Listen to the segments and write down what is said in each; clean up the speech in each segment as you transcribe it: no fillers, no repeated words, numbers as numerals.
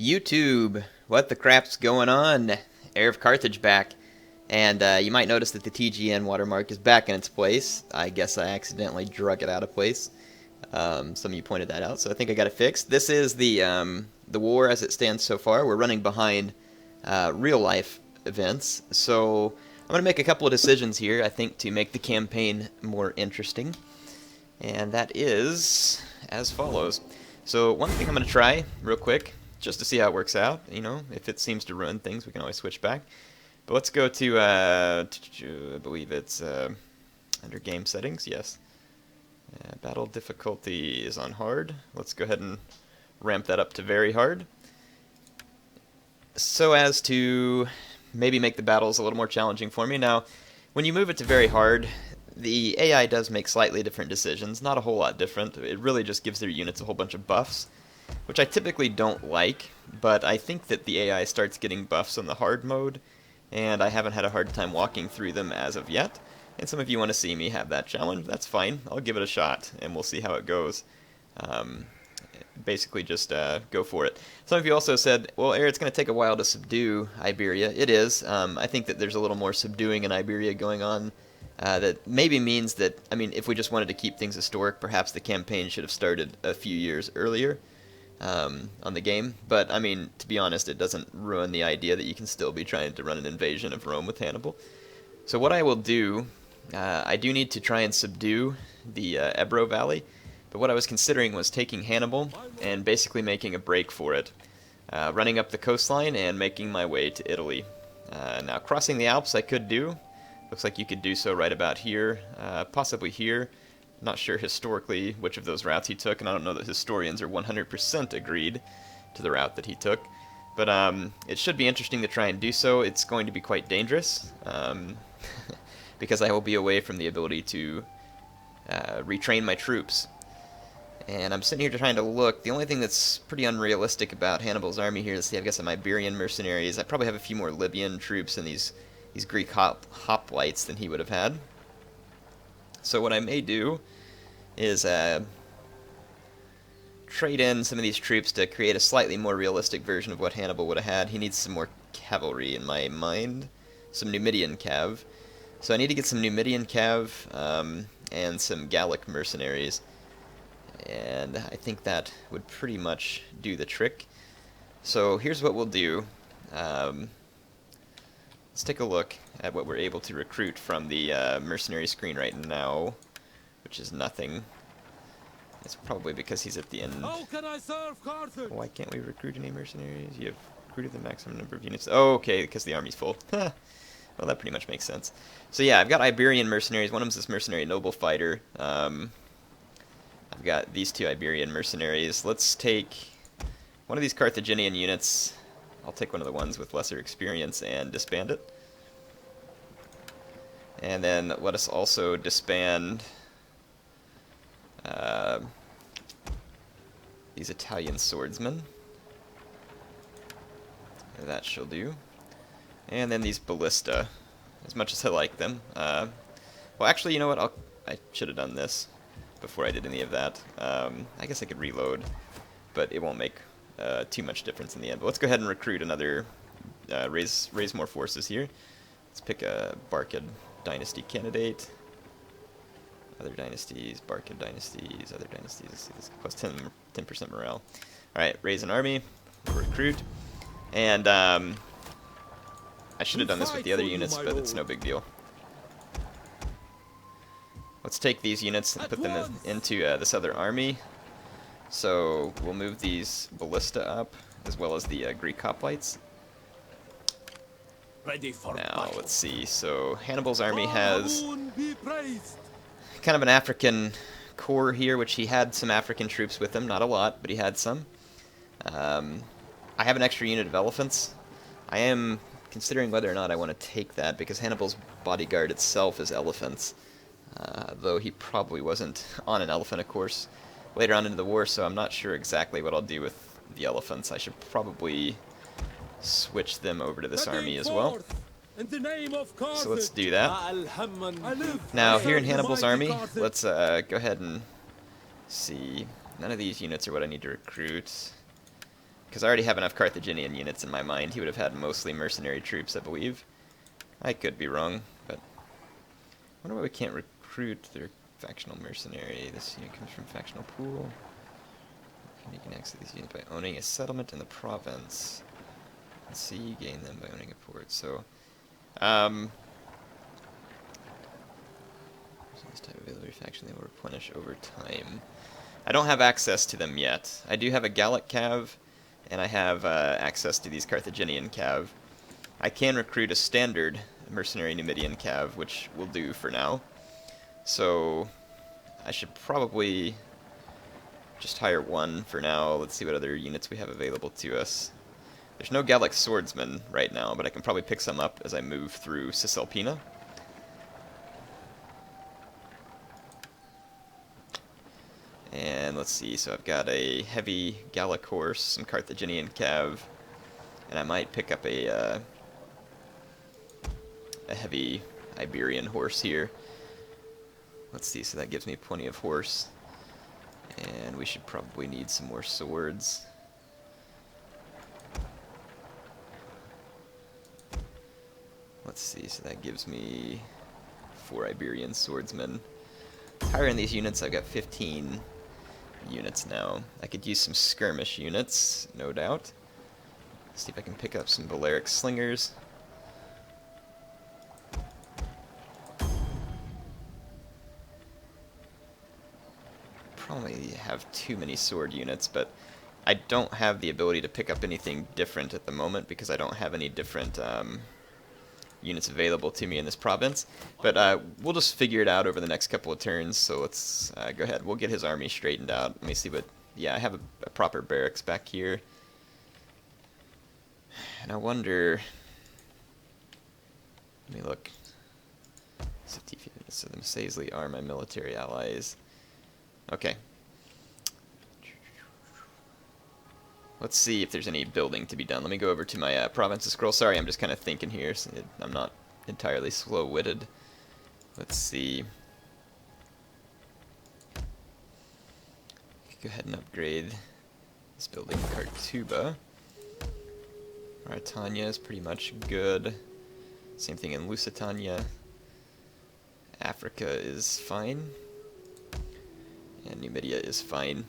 YouTube, what the crap's going on? HeirofCarthage back. And you might notice that the TGN watermark is back in its place. I guess I accidentally drug it out of place. Some of you pointed that out, so I think I got it fixed. This is the war as it stands so far. We're running behind real-life events, so I'm going to make a couple of decisions here, I think, to make the campaign more interesting. And that is as follows. So one thing I'm going to try, real quick, just to see how it works out. You know, if it seems to ruin things, we can always switch back. But let's go to, I believe it's under game settings, yes. Battle difficulty is on hard. Let's go ahead and ramp that up to very hard, so as to maybe make the battles a little more challenging for me. Now, when you move it to very hard, the AI does make slightly different decisions, not a whole lot different. It really just gives their units a whole bunch of buffs, which I typically don't like, but I think that the AI starts getting buffs on the hard mode, and I haven't had a hard time walking through them as of yet. And some of you want to see me have that challenge. That's fine. I'll give it a shot, and we'll see how it goes. Basically, just go for it. Some of you also said, well, Air, it's going to take a while to subdue Iberia. It is. I think that there's a little more subduing in Iberia going on. That maybe means that, I mean, if we just wanted to keep things historic, perhaps the campaign should have started a few years earlier on the game. But, I mean, to be honest, it doesn't ruin the idea that you can still be trying to run an invasion of Rome with Hannibal. So what I will do, I do need to try and subdue the Ebro Valley, but what I was considering was taking Hannibal and basically making a break for it, running up the coastline and making my way to Italy. Now, crossing the Alps I could do. Looks like you could do so right about here, possibly here. Not sure historically which of those routes he took, and I don't know that historians are 100% agreed to the route that he took. But it should be interesting to try and do so. It's going to be quite dangerous, because I will be away from the ability to retrain my troops. And I'm sitting here trying to look. The only thing that's pretty unrealistic about Hannibal's army here is, I've got some Iberian mercenaries. I probably have a few more Libyan troops and these Greek hoplites than he would have had. So what I may do is trade in some of these troops to create a slightly more realistic version of what Hannibal would have had. He needs some more cavalry in my mind, some Numidian cav. So I need to get some Numidian cav and some Gallic mercenaries, and I think that would pretty much do the trick. So here's what we'll do. Let's take a look at what we're able to recruit from the mercenary screen right now, which is nothing. It's probably because he's at the end. How can I serve Carthage? Why can't we recruit any mercenaries? You have recruited the maximum number of units. Oh, okay, because the army's full. Well, that pretty much makes sense. So yeah, I've got Iberian mercenaries. One of them's this mercenary noble fighter. I've got these two Iberian mercenaries. Let's take one of these Carthaginian units. I'll take one of the ones with lesser experience and disband it. And then let us also disband these Italian swordsmen. That shall do. And then these ballista, as much as I like them. Well, actually, you know what? I should have done this before I did any of that. I guess I could reload, but it won't make too much difference in the end. But let's go ahead and recruit another, raise more forces here. Let's pick a Barcid Dynasty candidate. Other dynasties, Barcid dynasties, other dynasties. Let's see, this plus 10% morale. Alright, raise an army, recruit, and I should have done this with the other units, but it's no big deal. Let's take these units and put them into this other army. So we'll move these ballista up, as well as the Greek hoplites. Now, let's see. So Hannibal's army has kind of an African core here, which he had some African troops with him. Not a lot, but he had some. I have an extra unit of elephants. I am considering whether or not I want to take that, because Hannibal's bodyguard itself is elephants. Though he probably wasn't on an elephant, of course, later on into the war, so I'm not sure exactly what I'll do with the elephants. I should probably switch them over to this army as well. So let's do that. Now, here in Hannibal's army, let's go ahead and see. None of these units are what I need to recruit. Because I already have enough Carthaginian units in my mind. He would have had mostly mercenary troops, I believe. I could be wrong, but I wonder why we can't recruit their factional mercenary. This unit comes from factional pool. You can access these units by owning a settlement in the province. Let's see, you gain them by owning a port. So, this type of availability faction, they will replenish over time. I don't have access to them yet. I do have a Gallic cav, and I have access to these Carthaginian cav. I can recruit a standard mercenary Numidian cav, which will do for now. So I should probably just hire one for now. Let's see what other units we have available to us. There's no Gallic swordsmen right now, but I can probably pick some up as I move through Cisalpina. And let's see, so I've got a heavy Gallic horse, some Carthaginian cav, and I might pick up a heavy Iberian horse here. Let's see, so that gives me plenty of horse. And we should probably need some more swords. Let's see, so that gives me 4 Iberian swordsmen. Higher in these units, I've got 15 units now. I could use some skirmish units, no doubt. See if I can pick up some Balearic slingers. Probably have too many sword units, but I don't have the ability to pick up anything different at the moment because I don't have any different units available to me in this province. But we'll just figure it out over the next couple of turns, so let's go ahead. We'll get his army straightened out. Let me see what... Yeah, I have a proper barracks back here. And I wonder... Let me look. So the Masaisley are my military allies. Okay. Let's see if there's any building to be done. Let me go over to my provinces scroll. Sorry, I'm just kind of thinking here. So I'm not entirely slow-witted. Let's see. Go ahead and upgrade this building. Kartuba. Mauritania is pretty much good. Same thing in Lusitania. Africa is fine. And Numidia is fine.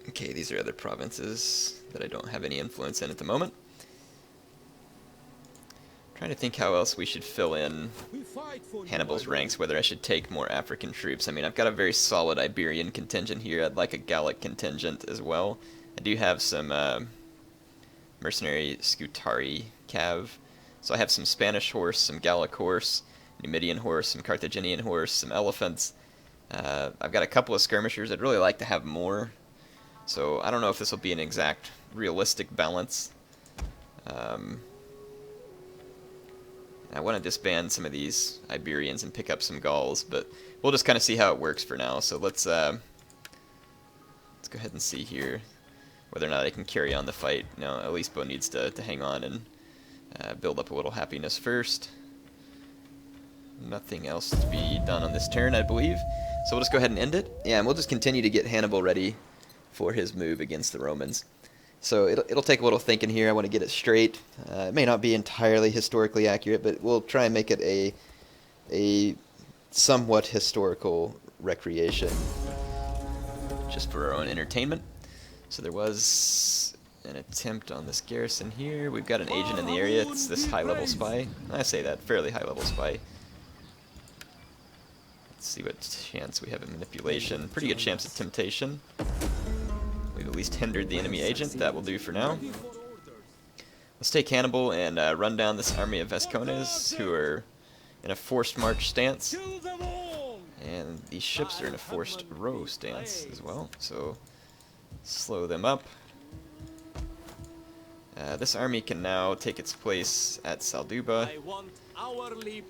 Okay, these are other provinces that I don't have any influence in at the moment. Trying to think how else we should fill in Hannibal's ranks, whether I should take more African troops. I mean, I've got a very solid Iberian contingent here. I'd like a Gallic contingent as well. I do have some mercenary Scutari cav. So I have some Spanish horse, some Gallic horse, Numidian horse, some Carthaginian horse, some elephants. I've got a couple of skirmishers. I'd really like to have more. So I don't know if this will be an exact realistic balance. I want to disband some of these Iberians and pick up some Gauls, but we'll just kind of see how it works for now. So let's go ahead and see here whether or not I can carry on the fight. No, at least Bo needs to hang on and build up a little happiness first. Nothing else to be done on this turn, I believe. So we'll just go ahead and end it. Yeah, and we'll just continue to get Hannibal ready for his move against the Romans. So it'll take a little thinking here. I want to get it straight. It may not be entirely historically accurate, but we'll try and make it a somewhat historical recreation just for our own entertainment. So there was an attempt on this garrison here. We've got an agent in the area. It's this high-level spy. I say that, fairly high-level spy. Let's see what chance we have of manipulation. Pretty good chance of temptation. We've at least hindered the enemy agent. That will do for now. Let's take Hannibal and run down this army of Vascones, who are in a forced march stance. And these ships are in a forced row stance as well. So slow them up. This army can now take its place at Salduba.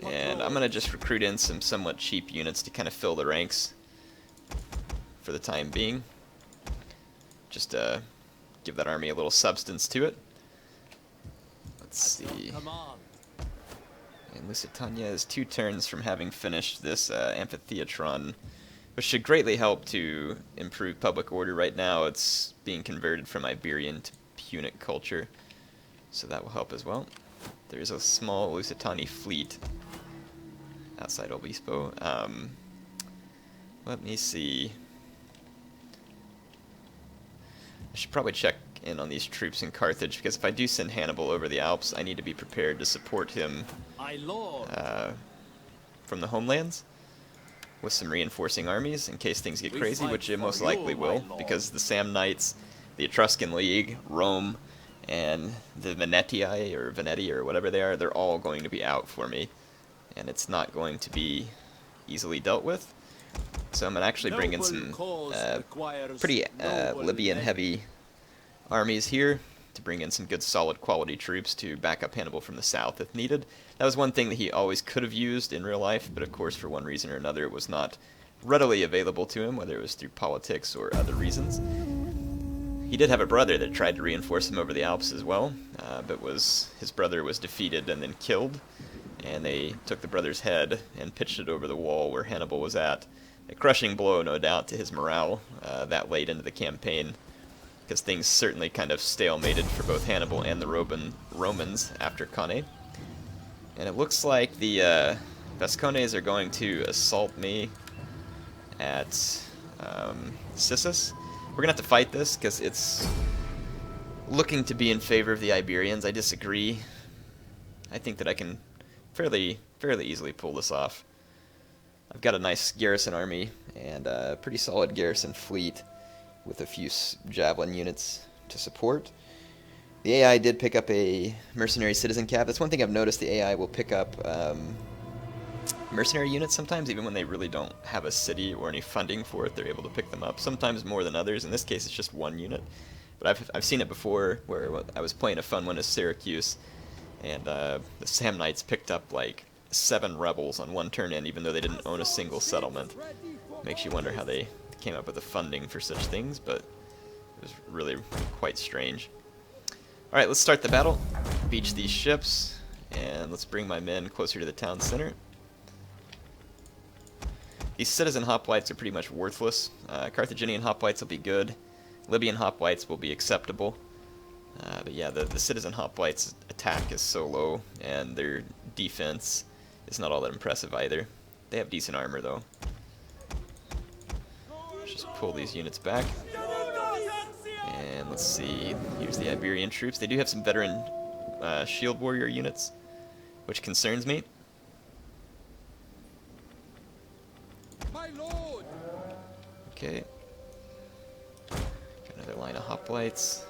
And I'm going to just recruit in some somewhat cheap units to kind of fill the ranks for the time being. Just give that army a little substance to it. Let's see. And Lusitania is 2 turns from having finished this amphitheatron which should greatly help to improve public order. Right now it's being converted from Iberian to Punic culture, so that will help as well. There's a small Lusitani fleet outside Obispo. Let me see. I should probably check in on these troops in Carthage, because if I do send Hannibal over the Alps, I need to be prepared to support him from the homelands with some reinforcing armies in case things get crazy, which it most likely will, because the Samnites, the Etruscan League, Rome, and the Venetii or whatever they are, they're all going to be out for me, and it's not going to be easily dealt with. So I'm going to actually bring in some pretty Libyan-heavy armies here to bring in some good solid quality troops to back up Hannibal from the south if needed. That was one thing that he always could have used in real life, but of course for one reason or another it was not readily available to him, whether it was through politics or other reasons. He did have a brother that tried to reinforce him over the Alps as well, but his brother was defeated and then killed, and they took the brother's head and pitched it over the wall where Hannibal was at. A crushing blow, no doubt, to his morale that late into the campaign, because things certainly kind of stalemated for both Hannibal and the Romans after Cannae. And it looks like the Vascones are going to assault me at Sissus. We're going to have to fight this, because it's looking to be in favor of the Iberians. I disagree. I think that I can fairly easily pull this off. I've got a nice garrison army and a pretty solid garrison fleet with a few javelin units to support. The AI did pick up a mercenary citizen cav. That's one thing I've noticed. The AI will pick up mercenary units sometimes, even when they really don't have a city or any funding for it. They're able to pick them up, sometimes more than others. In this case, it's just one unit. But I've seen it before, where I was playing a fun one as Syracuse, and the Samnites picked up like 7 rebels on one turn in, even though they didn't own a single settlement. Makes you wonder how they came up with the funding for such things, but it was really quite strange. Alright, let's start the battle. Beach these ships, and let's bring my men closer to the town center. These citizen hoplites are pretty much worthless. Carthaginian hoplites will be good. Libyan hoplites will be acceptable. But yeah, the citizen hoplites' attack is so low, and their defense is not all that impressive either. They have decent armor though. Let's just pull these units back. And let's see, here's the Iberian troops. They do have some veteran shield warrior units, which concerns me. My lord. Okay. Got another line of hoplites.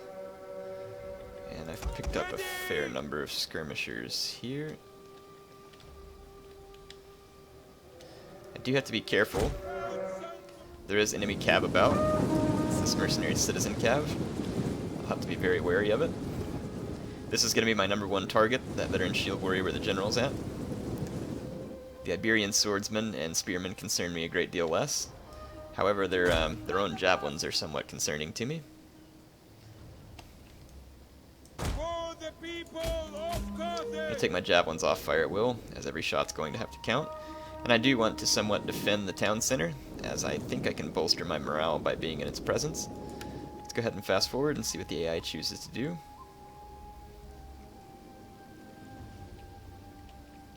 And I've picked up a fair number of skirmishers here. I do have to be careful. There is enemy cav about. It's this mercenary citizen cav. I'll have to be very wary of it. This is going to be my #1 target, that veteran shield warrior where the general's at. The Iberian swordsmen and spearmen concern me a great deal less. However, their own javelins are somewhat concerning to me. For the people of Carthage. I'm going to take my javelins off fire at will, as every shot's going to have to count. And I do want to somewhat defend the town center, as I think I can bolster my morale by being in its presence. Let's go ahead and fast forward and see what the AI chooses to do.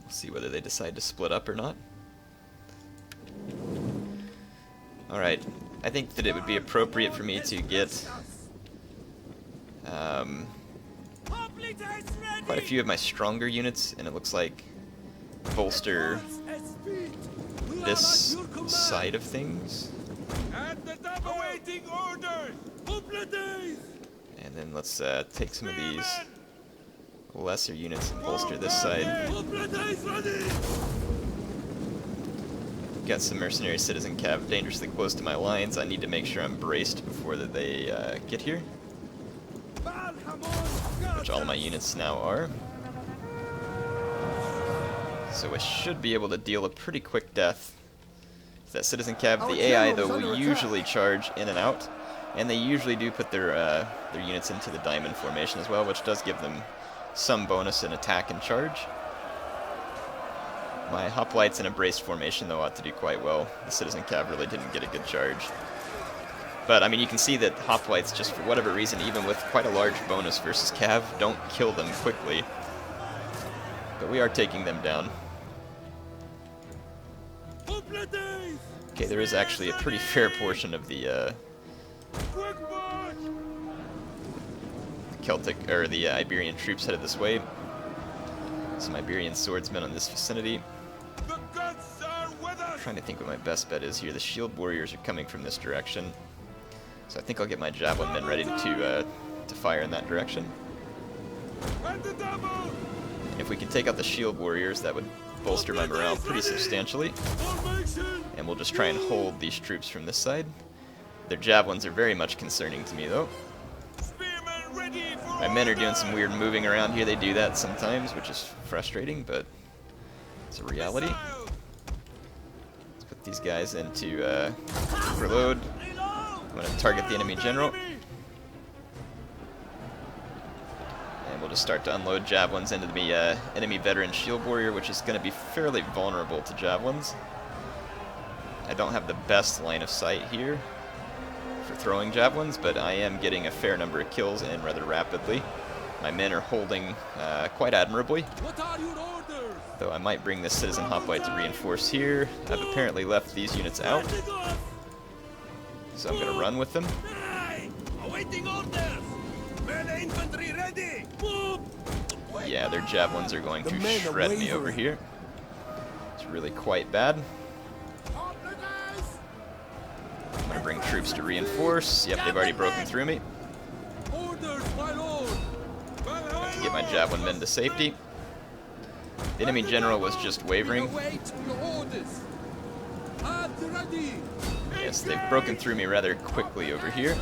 We'll see whether they decide to split up or not. Alright, I think that it would be appropriate for me to get quite a few of my stronger units, and it looks like bolster this side of things. And then let's take some of these lesser units and bolster this side. Got some mercenary citizen cav dangerously close to my lines. I need to make sure I'm braced before that they get here, which all my units now are. So I should be able to deal a pretty quick death to that citizen cav. The AI, though, will usually charge in and out, and they usually do put their units into the diamond formation as well, which does give them some bonus in attack and charge. My hoplites in a braced formation, though, ought to do quite well. The citizen cav really didn't get a good charge. But, I mean, you can see that hoplites, just for whatever reason, even with quite a large bonus versus cav, don't kill them quickly. But we are taking them down. Okay, there is actually a pretty fair portion of the Celtic, or the Iberian troops headed this way. Some Iberian swordsmen on this vicinity. I'm trying to think what my best bet is here. The shield warriors are coming from this direction. So I think I'll get my javelin men ready to fire in that direction. If we can take out the shield warriors, that would bolster my morale pretty substantially. And we'll just try and hold these troops from this side. Their javelins are very much concerning to me, though. My men are doing some weird moving around here. They do that sometimes, which is frustrating, but it's a reality. Let's put these guys into overload. I'm going to target the enemy general. And we'll just start to unload javelins into the enemy veteran shield warrior, which is going to be fairly vulnerable to javelins. I don't have the best line of sight here for throwing javelins, but I am getting a fair number of kills in rather rapidly. My men are holding quite admirably. Though I might bring this citizen hoplite to reinforce here. I've apparently left these units out. So I'm going to run with them. Yeah, their javelins are going to shred me over here. It's really quite bad. I'm going to bring troops to reinforce. Yep, they've already broken through me. Get my javelin men to safety. The enemy general was just wavering. Yes, they've broken through me rather quickly over here.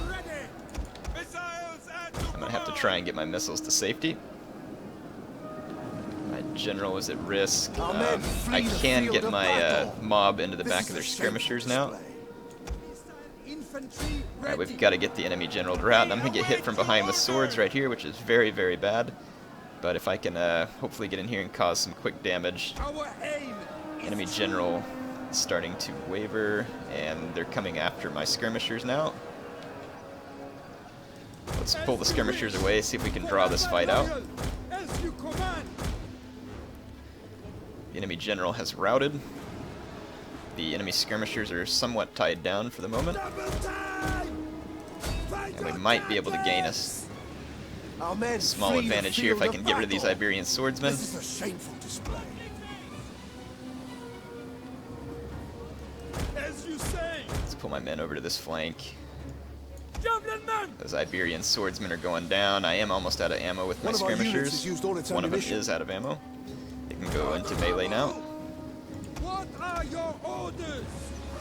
I'm going to have to try and get my missiles to safety. My general is at risk. I can get my mob into the back of their skirmishers now. Alright, we've got to get the enemy general to rout, and I'm going to get hit from behind with swords right here, which is very, very bad. But if I can hopefully get in here and cause some quick damage. Enemy general is starting to waver, and they're coming after my skirmishers now. Let's pull the skirmishers away, see if we can draw this fight out. The enemy general has routed. The enemy skirmishers are somewhat tied down for the moment. And we might be able to gain a small advantage here if I can get rid of these Iberian swordsmen. Let's pull my men over to this flank. Those Iberian swordsmen are going down. I am almost out of ammo with my skirmishers. One of them is out of ammo. They can go into melee now.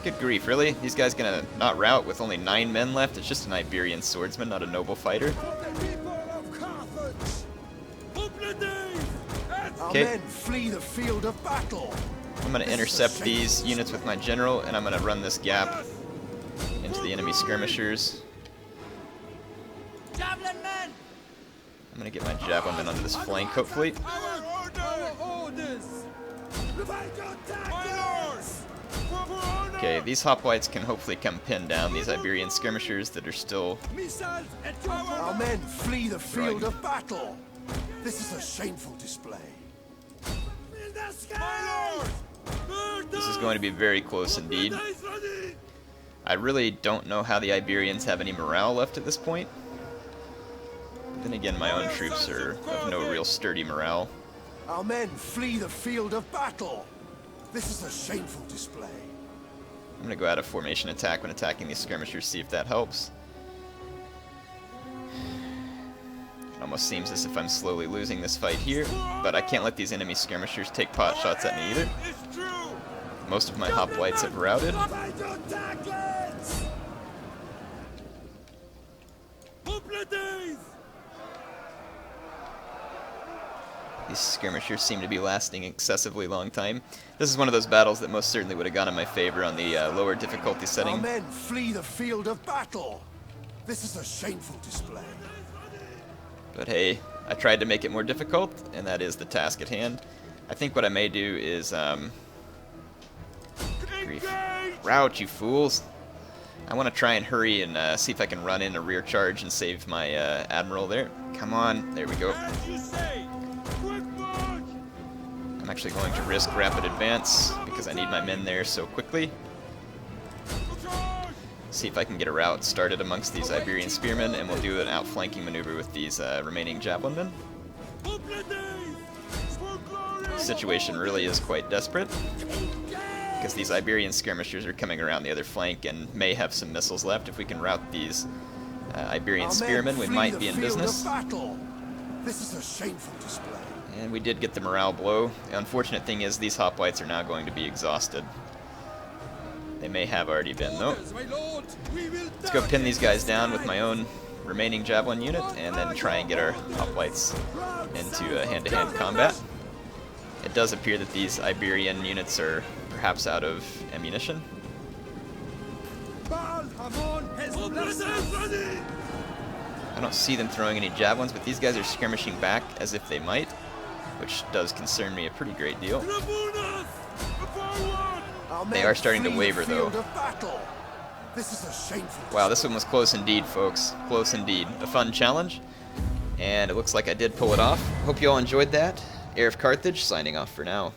Good grief, really? These guys gonna not rout with only 9 men left? It's just an Iberian swordsman, not a noble fighter. Okay. I'm gonna intercept these units with my general, and I'm gonna run this gap into the enemy skirmishers. I'm gonna get my javelin men onto this flank, hopefully. Okay, these hoplites can hopefully come pin down these Iberian skirmishers that are still... Our men flee the field of battle. This is a shameful display. This is going to be very close indeed. I really don't know how the Iberians have any morale left at this point. Then again, my own troops are of no real sturdy morale. Our men flee the field of battle. This is a shameful display. I'm going to go out of formation attack when attacking these skirmishers, see if that helps. It almost seems as if I'm slowly losing this fight here, but I can't let these enemy skirmishers take pot shots at me either. Most of my hoplites have routed. These skirmishers seem to be lasting excessively long time. This is one of those battles that most certainly would have gone in my favor on the lower difficulty setting. Our men flee the field of battle. This is a shameful display. But hey, I tried to make it more difficult, and that is the task at hand. I think what I may do is, grief. Rout, you fools! I want to try and hurry and see if I can run in a rear charge and save my admiral there. Come on, there we go. As you say. Quick march. I'm actually going to risk rapid advance because I need my men there so quickly. Charge. See if I can get a rout started amongst these Iberian spearmen, and we'll do an outflanking maneuver with these remaining javelin men. The situation really is quite desperate because these Iberian skirmishers are coming around the other flank and may have some missiles left. If we can rout these Iberian spearmen, we might be in business. This is a shameful display. And we did get the morale blow. The unfortunate thing is these hoplites are now going to be exhausted. They may have already been, though. Let's go pin these guys down with my own remaining javelin unit and then try and get our hoplites into hand-to-hand combat. It does appear that these Iberian units are perhaps out of ammunition. I don't see them throwing any javelins, but these guys are skirmishing back as if they might, which does concern me a pretty great deal. They are starting to waver, though. This is a shameful Wow, this one was close indeed, folks. Close indeed. A fun challenge, and it looks like I did pull it off. Hope you all enjoyed that. HeirofCarthage signing off for now.